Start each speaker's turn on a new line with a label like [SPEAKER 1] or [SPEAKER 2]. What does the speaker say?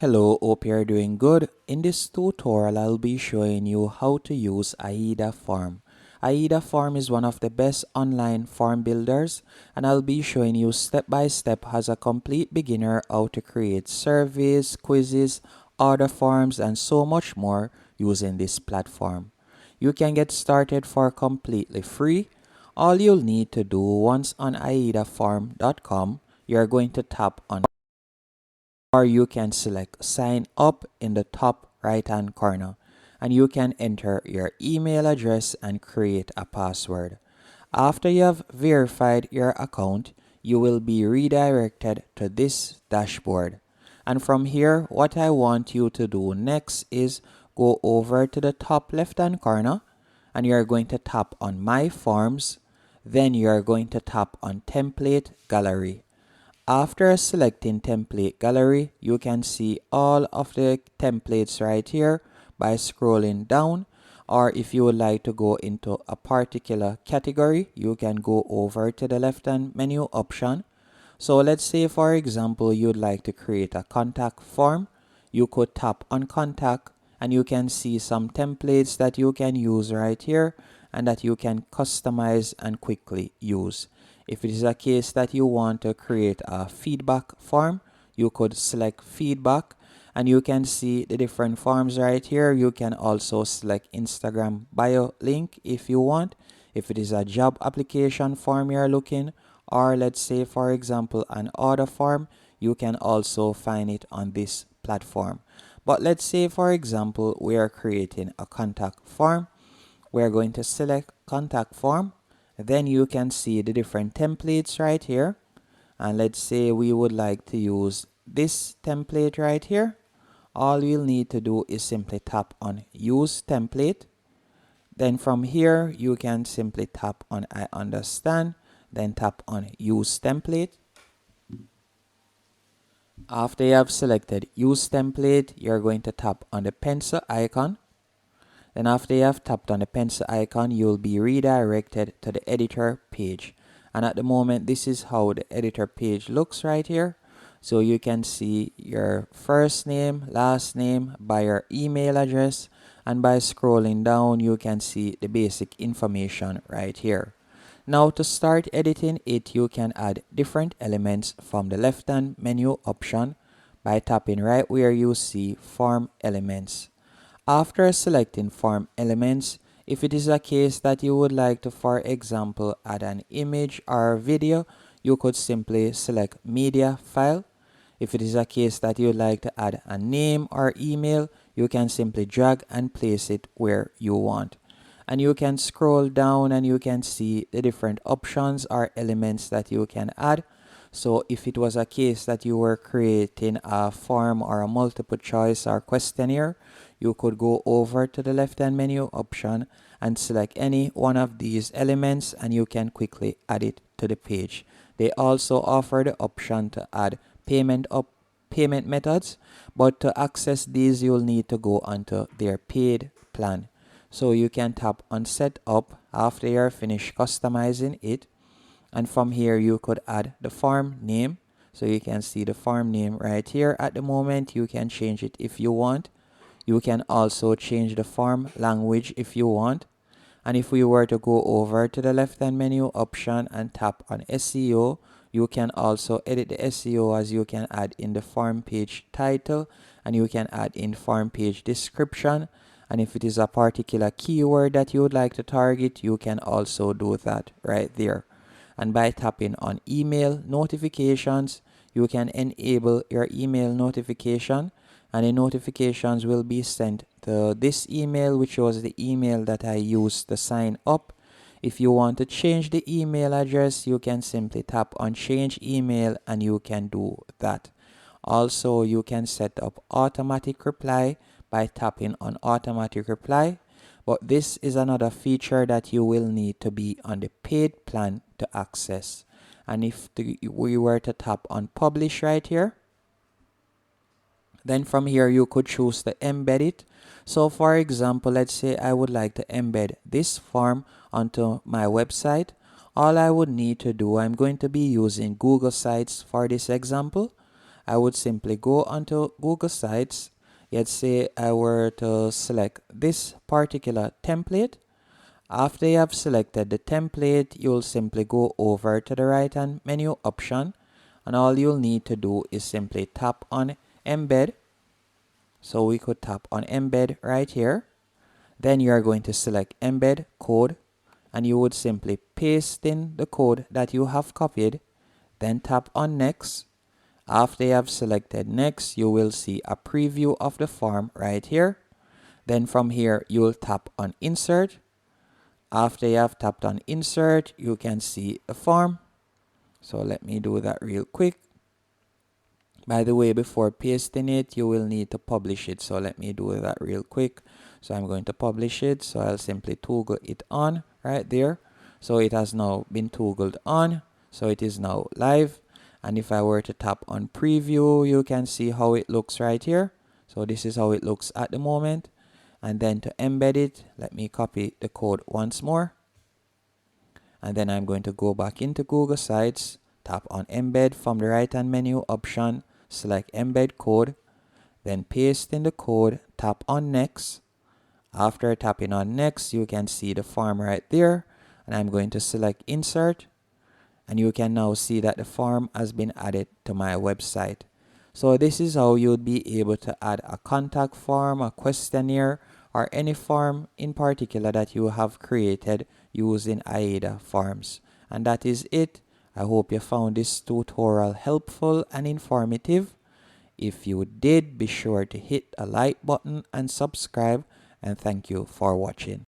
[SPEAKER 1] Hello, hope you're doing good. In this tutorial, I'll be showing you how to use Aida Farm. Aida Farm is one of the best online farm builders, and I'll be showing you step by step as a complete beginner how to create surveys, quizzes, order forms, and so much more using this platform. You can get started for completely free. All you'll need to do once on aidafarm.com, you're going to tap on or you can select sign up in the top right hand corner and you can enter your email address and create a password. After you have verified your account, you will be redirected to this dashboard. And from here, what I want you to do next is go over to the top left hand corner and you're going to tap on my forms. Then you're going to tap on template gallery. After selecting template gallery, you can see all of the templates right here by scrolling down, or if you would like to go into a particular category, you can go over to the left hand menu option. So let's say for example you'd like to create a contact form. You could tap on contact and you can see some templates that you can use right here and that you can customize and quickly use. If it is a case that you want to create a feedback form, you could select feedback and you can see the different forms right here. You can also select Instagram bio link if you want. If it is a job application form you're looking, or let's say for example an order form, you can also find it on this platform. But let's say for example we are creating a contact form. We're going to select contact form. Then you can see the different templates right here. And let's say we would like to use this template right here. All you'll need to do is simply tap on use template. Then from here, you can simply tap on I understand. Then tap on use template. After you have selected use template, you're going to tap on the pencil icon. Then after you have tapped on the pencil icon, you'll be redirected to the editor page. And at the moment, this is how the editor page looks right here. So you can see your first name, last name, by your email address. And by scrolling down, you can see the basic information right here. Now to start editing it, you can add different elements from the left-hand menu option by tapping right where you see form elements. After selecting form elements, if it is a case that you would like to, for example, add an image or video, you could simply select media file. If it is a case that you would like to add a name or email, you can simply drag and place it where you want. And you can scroll down and you can see the different options or elements that you can add. So if it was a case that you were creating a form or a multiple choice or questionnaire, you could go over to the left hand menu option and select any one of these elements and you can quickly add it to the page. They also offer the option to add payment methods, but to access these you'll need to go onto their paid plan. So you can tap on set up after you're finished customizing it. And from here you could add the form name. So you can see the form name right here. At the moment you can change it if you want. You can also change the form language if you want. And if we were to go over to the left hand menu option and tap on SEO, you can also edit the SEO as you can add in the form page title and you can add in form page description. And if it is a particular keyword that you would like to target, you can also do that right there. And by tapping on email notifications, you can enable your email notification and the notifications will be sent to this email, which was the email that I used to sign up. If you want to change the email address, you can simply tap on change email and you can do that. Also, you can set up automatic reply by tapping on automatic reply. But this is another feature that you will need to be on the paid plan to access. And if we were to tap on publish right here, then from here you could choose to embed it. So for example, let's say I would like to embed this form onto my website. All I would need to do, I'm going to be using Google Sites for this example. I would simply go onto Google Sites. Let's say I were to select this particular template. After you have selected the template, you'll simply go over to the right hand menu option, and all you'll need to do is simply tap on embed. So we could tap on embed right here. Then you are going to select embed code, and you would simply paste in the code that you have copied. Then tap on next. After you have selected next, you will see a preview of the form right here. Then from here, you will tap on insert. After you have tapped on insert, you can see the form. So let me do that real quick. By the way, before pasting it, you will need to publish it. So let me do that real quick. So I'm going to publish it. So I'll simply toggle it on right there. So it has now been toggled on. So it is now live. And if I were to tap on preview, you can see how it looks right here. So this is how it looks at the moment. And then to embed it, let me copy the code once more. And then I'm going to go back into Google Sites, tap on embed from the right hand menu option, select embed code, then paste in the code, tap on next. After tapping on next, you can see the form right there. And I'm going to select insert. And you can now see that the form has been added to my website. So this is how you'd be able to add a contact form, a questionnaire, or any form in particular that you have created using Aida forms. And that is it. I hope you found this tutorial helpful and informative. If you did, be sure to hit a like button and subscribe, and thank you for watching.